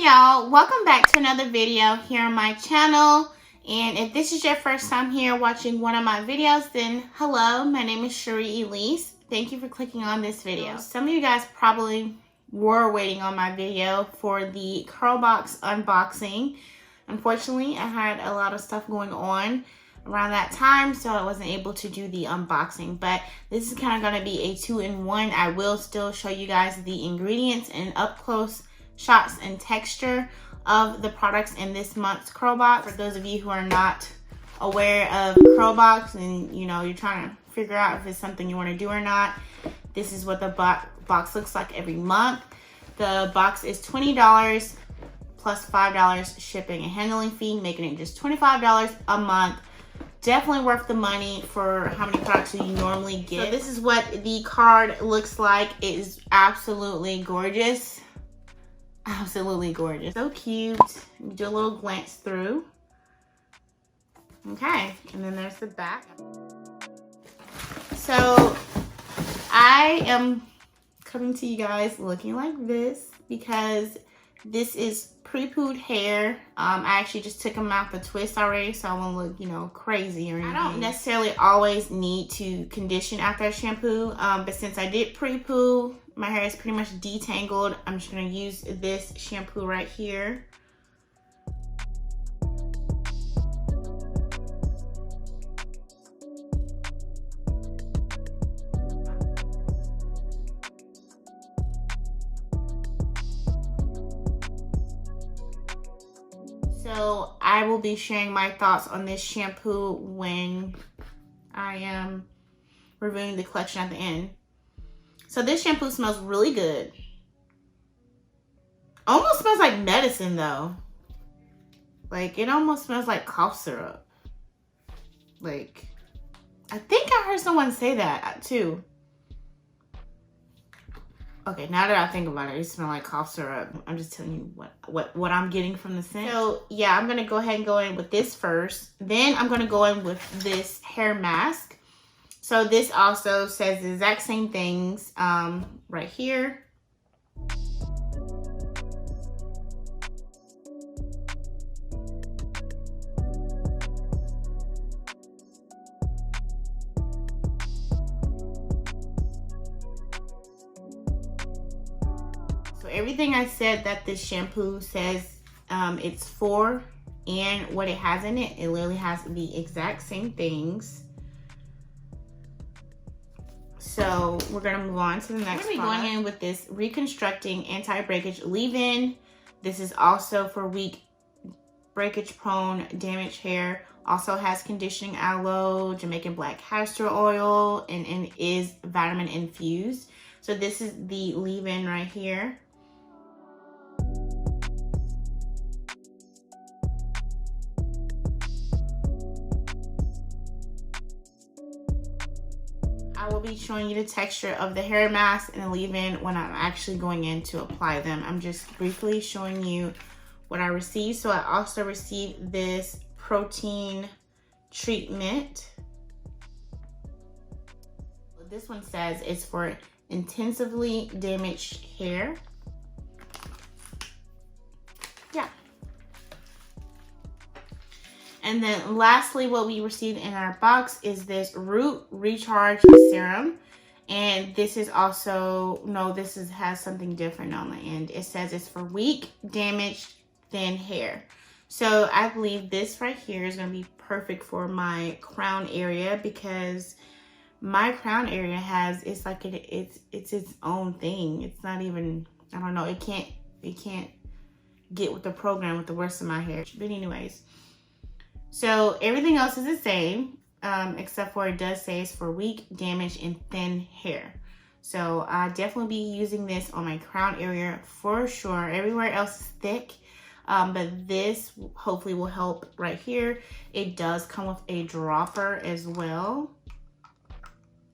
y'all, welcome back to another video here on my channel. And if this is your first time here watching one of my videos, then hello, my name is Cherie Elise. Thank you for clicking on this video. Some of you guys probably were waiting on my video for the Curlbox unboxing. Unfortunately, I had a lot of stuff going on around that time, so I wasn't able to do the unboxing, but this is kind of going to be a 2-in-1. I will still show you guys the ingredients and up close shots and texture of the products in this month's Curlbox. For those of you who are not aware of Curlbox and you're trying to figure out if it's something you want to do or not, this is what the box looks like every month. The box is $20 plus $5 shipping and handling fee, making it just $25 a month. Definitely worth the money for how many products you normally get. So this is what the card looks like. It is absolutely gorgeous. Absolutely gorgeous. So cute. You do a little glance through. Okay, and then there's the back. So I am coming to you guys looking like this because this is Pre-poo'd hair. I actually just took them out the twist already, so I won't look, crazy or anything. I don't necessarily always need to condition after I shampoo, but since I did pre-poo, my hair is pretty much detangled. I'm just gonna use this shampoo right here. So I will be sharing my thoughts on this shampoo when I am reviewing the collection at the end. So this shampoo smells really good. Almost smells like medicine though. Like it almost smells like cough syrup. Like I think I heard someone say that too. Okay, now that I think about it, it smells like cough syrup. I'm just telling you what I'm getting from the scent. So yeah, I'm gonna go ahead and go in with this first. Then I'm gonna go in with this hair mask. So this also says the exact same things right here. Everything I said that this shampoo says it's for and what it has in it, it literally has the exact same things. So we're gonna move on to the next one. We're gonna be going in with this Reconstructing Anti-Breakage Leave-In. This is also for weak, breakage prone, damaged hair. Also has conditioning aloe, Jamaican black castor oil, and is vitamin infused. So this is the leave-in right here. I will be showing you the texture of the hair mask and the leave-in when I'm actually going in to apply them. I'm just briefly showing you what I received. So I also received this protein treatment. This one says it's for intensively damaged hair. Yeah. And then lastly, what we received in our box is this Root Recharge Serum. And this is also, no, this has something different on the end. It says it's for weak, damaged, thin hair. So I believe this right here is going to be perfect for my crown area because my crown area has, it's like it's its own thing. It's not even, I don't know, it can't get with the program with the rest of my hair. But anyways, so everything else is the same, except for it does say it's for weak, damaged, and thin hair. So I'll definitely be using this on my crown area for sure. Everywhere else is thick, but this hopefully will help right here. It does come with a dropper as well.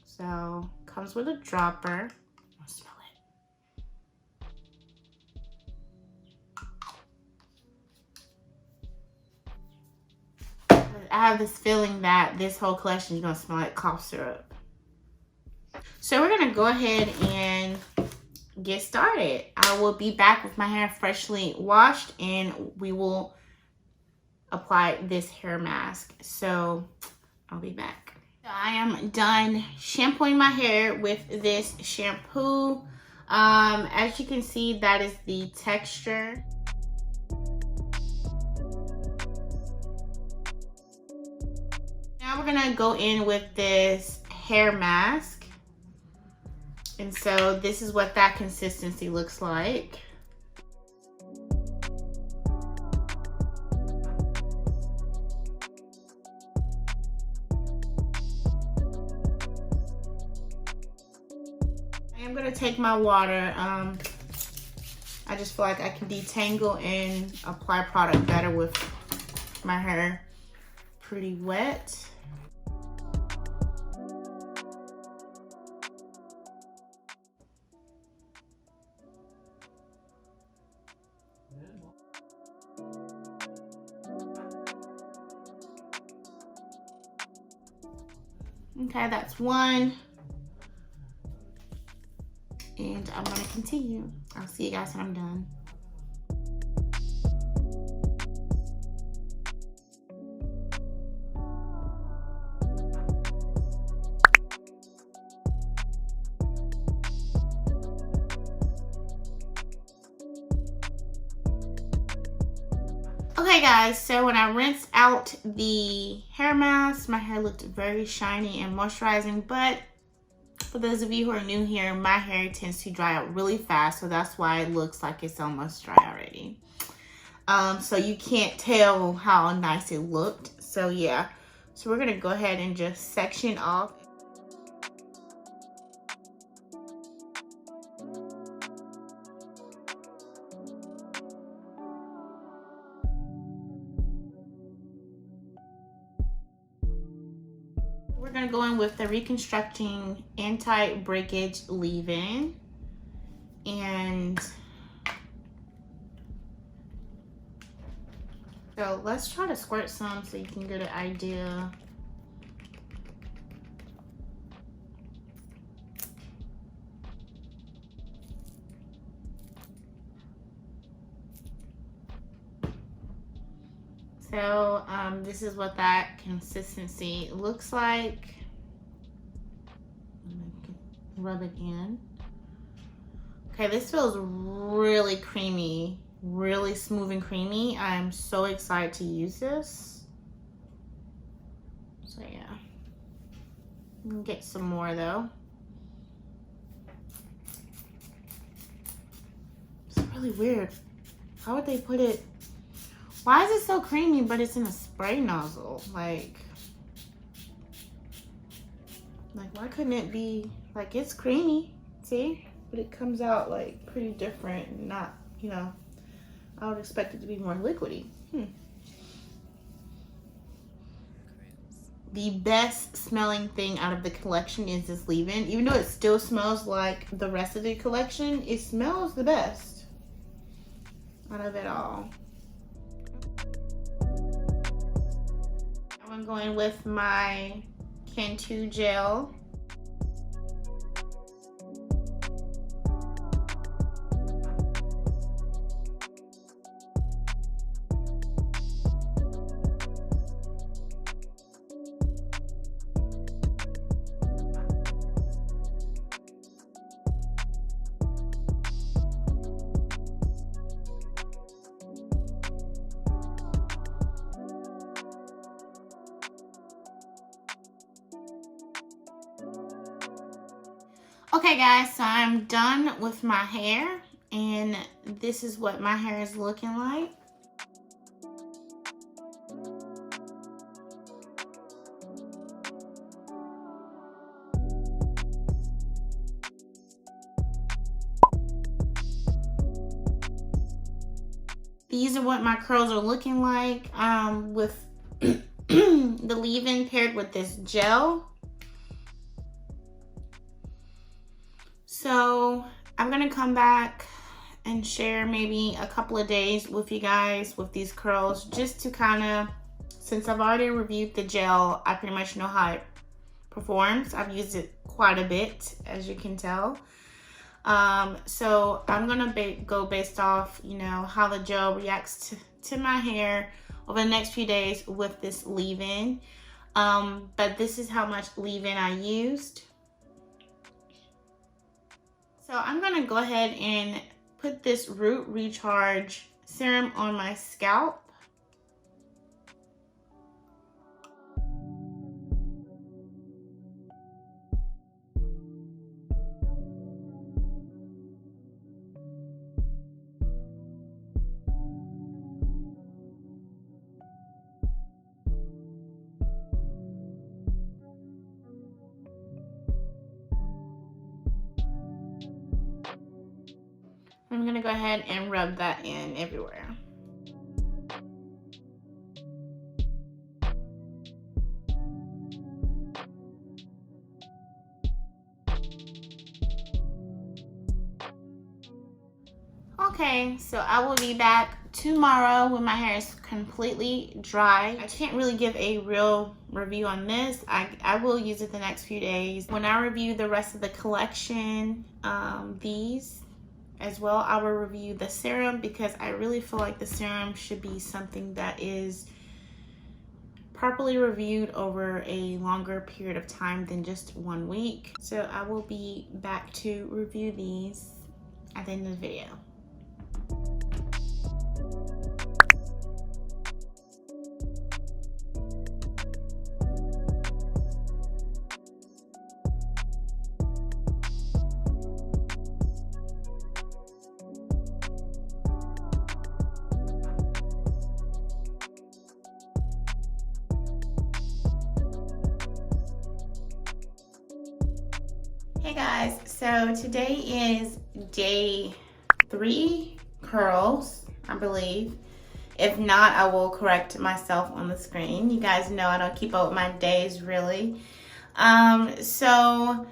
So comes with a dropper. Smell it. I have this feeling that this whole collection is gonna smell like cough syrup. So we're gonna go ahead and get started. I will be back with my hair freshly washed and we will apply this hair mask. So I'll be back. I am done shampooing my hair with this shampoo. As you can see, that is the texture. Now we're gonna go in with this hair mask. And so this is what that consistency looks like. I'm gonna take my water. I just feel like I can detangle and apply product better with my hair pretty wet. Okay, that's one. And I'm gonna continue. I'll see you guys when I'm done. Okay guys, so when I rinsed out the hair mask, my hair looked very shiny and moisturizing, but for those of you who are new here, my hair tends to dry out really fast, so that's why it looks like it's almost dry already. So you can't tell how nice it looked. So yeah, so we're gonna go ahead and just section off. We're gonna go in with the Reconstructing Anti-Breakage leave-in, and so let's try to squirt some so you can get an idea. So this is what that consistency looks like. Rub it in. Okay, this feels really creamy, really smooth and creamy. I'm so excited to use this. So yeah, I'm gonna get some more though. It's really weird. How would they put it? Why is it so creamy, but it's in a spray nozzle? Like why couldn't it be, like, it's creamy, see? But it comes out like pretty different, not, you know, I would expect it to be more liquidy. The best smelling thing out of the collection is this leave-in. Even though it still smells like the rest of the collection, it smells the best out of it all. I'm going with my Cantu gel. Okay guys, so I'm done with my hair and this is what my hair is looking like. These are what my curls are looking like with the leave-in paired with this gel. So I'm gonna come back and share maybe a couple of days with you guys with these curls, just to kind of, since I've already reviewed the gel, I pretty much know how it performs. I've used it quite a bit, as you can tell. So I'm gonna go based off, you know, how the gel reacts to my hair over the next few days with this leave-in. But this is how much leave-in I used. So I'm gonna go ahead and put this Root Recharge Serum on my scalp. I'm gonna go ahead and rub that in everywhere. Okay, so I will be back tomorrow when my hair is completely dry. I can't really give a real review on this. I will use it the next few days. When I review the rest of the collection, these as well, I will review the serum, because I really feel like the serum should be something that is properly reviewed over a longer period of time than just 1 week. So I will be back to review these at the end of the video. Hey guys, so today is day 3 curls, I believe. If not, I will correct myself on the screen. You guys know I don't keep up with my days really. So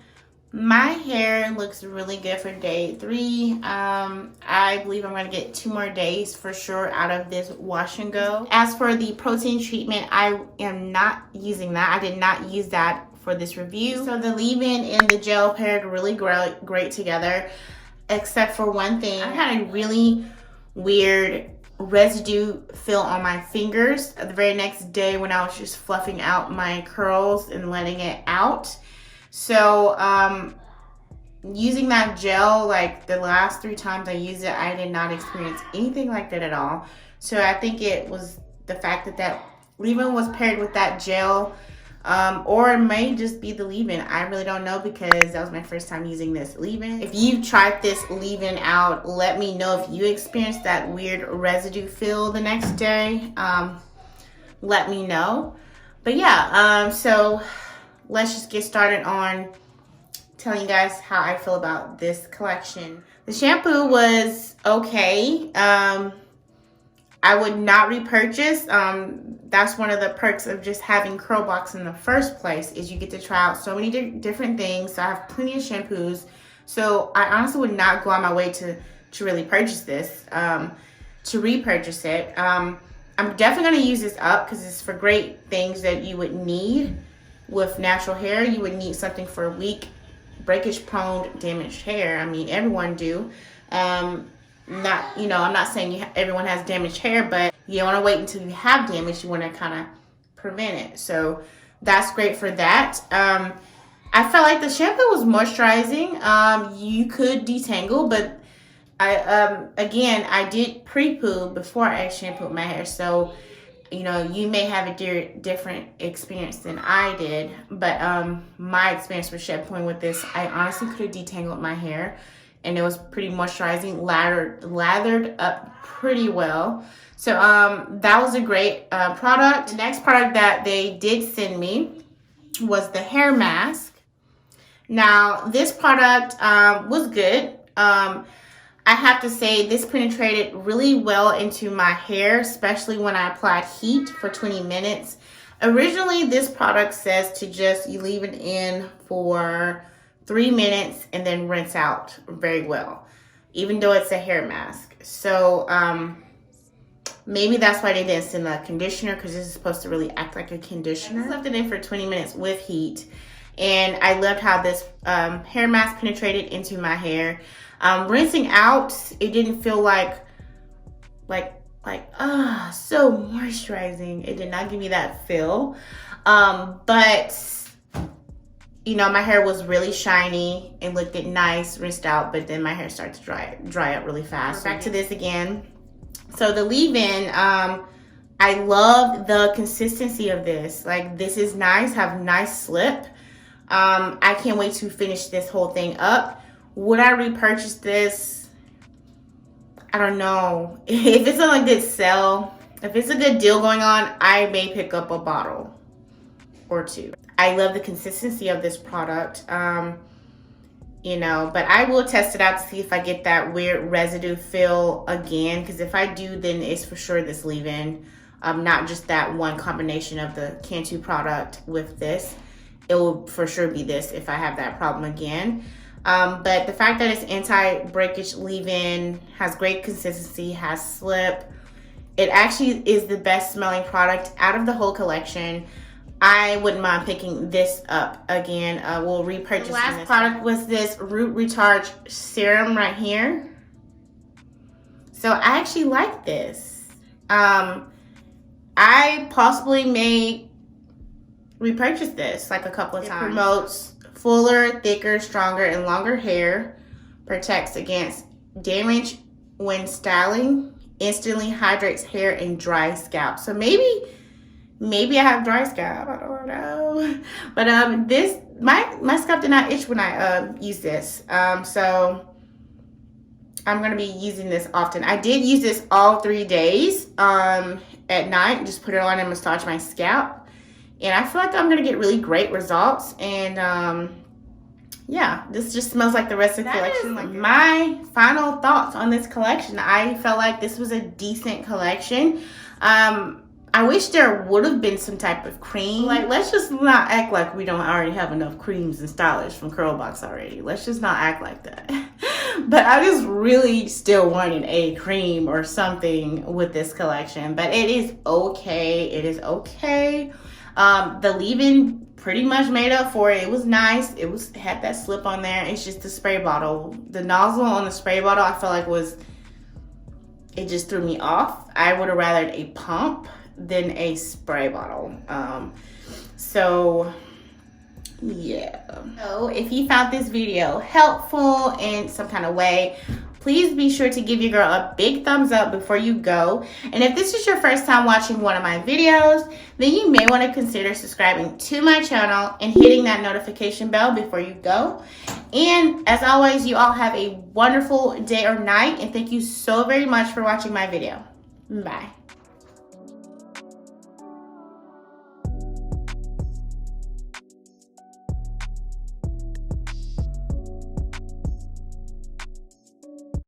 my hair looks really good for day 3. I believe I'm gonna get 2 more days for sure out of this wash and go. As for the protein treatment, I am not using that. I did not use that for this review. So the leave-in and the gel paired really great together, except for one thing. I had a really weird residue feel on my fingers the very next day when I was just fluffing out my curls and letting it out. So using that gel, like the last 3 times I used it, I did not experience anything like that at all. So I think it was the fact that that leave-in was paired with that gel. Or it may just be the leave-in. I really don't know, because that was my first time using this leave-in. If you've tried this leave-in out, let me know if you experienced that weird residue feel the next day. Let me know. But yeah, so let's just get started on telling you guys how I feel about this collection. The shampoo was okay. I would not repurchase. That's one of the perks of just having Curlbox in the first place, is you get to try out so many different things. So I have plenty of shampoos. So I honestly would not go on my way to really purchase this, to repurchase it. I'm definitely going to use this up, because it's for great things that you would need with natural hair. You would need something for weak, breakage prone, damaged hair. I mean, everyone do. Not, you know, I'm not saying everyone has damaged hair, but you don't want to wait until you have damage. You want to kind of prevent it. So that's great for that. I felt like the shampoo was moisturizing. You could detangle, but again, I did pre-poo before I shampooed my hair. So, you know, you may have a different experience than I did, but my experience with shampooing with this, I honestly could have detangled my hair. And it was pretty moisturizing, lathered up pretty well. So that was a great product. The next product that they did send me was the hair mask. Now, this product was good. I have to say, this penetrated really well into my hair, especially when I applied heat for 20 minutes. Originally, this product says to just, you leave it in for 3 minutes and then rinse out very well, even though it's a hair mask. So maybe that's why they didn't send a conditioner, because this is supposed to really act like a conditioner. I left it in for 20 minutes with heat, And I loved how this hair mask penetrated into my hair. Rinsing out, it didn't feel like so moisturizing. It did not give me that feel. But you know, my hair was really shiny. It looked nice, rinsed out, but then my hair started to dry up really fast. Back to this again. So the leave-in, I love the consistency of this. Like, this is nice, have nice slip. I can't wait to finish this whole thing up. Would I repurchase this? I don't know. If it's on a good sale, if it's a good deal going on, I may pick up a bottle or two. I love the consistency of this product, you know, but I will test it out to see if I get that weird residue feel again, because if I do, then it's for sure this leave-in, not just that one combination of the Cantu product with this. It will for sure be this if I have that problem again. But the fact that it's anti-breakage leave-in, has great consistency, has slip, it actually is the best smelling product out of the whole collection. I wouldn't mind picking this up again. We'll repurchase. The last product was this Root Recharge Serum right here. So I actually like this. I possibly may repurchase this like a couple of times. It promotes fuller, thicker, stronger, and longer hair. Protects against damage when styling. Instantly hydrates hair and dry scalp. So maybe I have dry scalp, I don't know. But this, my scalp did not itch when I used this. So I'm gonna be using this often. I did use this all 3 days at night, just put it on and massage my scalp. And I feel like I'm gonna get really great results. And yeah, this just smells like the rest of the collection. Like my final thoughts on this collection. I felt like this was a decent collection. I wish there would have been some type of cream. Like, let's just not act like we don't already have enough creams and stylish from Curlbox already. Let's just not act like that. But I just really still wanted a cream or something with this collection. But it is okay. It is okay. The leave-in pretty much made up for it. It was nice. It had that slip on there. It's just the spray bottle. The nozzle on the spray bottle, I felt like it just threw me off. I would have rathered a pump than a spray bottle. So yeah. So if you found this video helpful in some kind of way, please be sure to give your girl a big thumbs up before you go. And if this is your first time watching one of my videos, then you may want to consider subscribing to my channel and hitting that notification bell before you go. And as always, you all have a wonderful day or night, and thank you so very much for watching my video. Bye.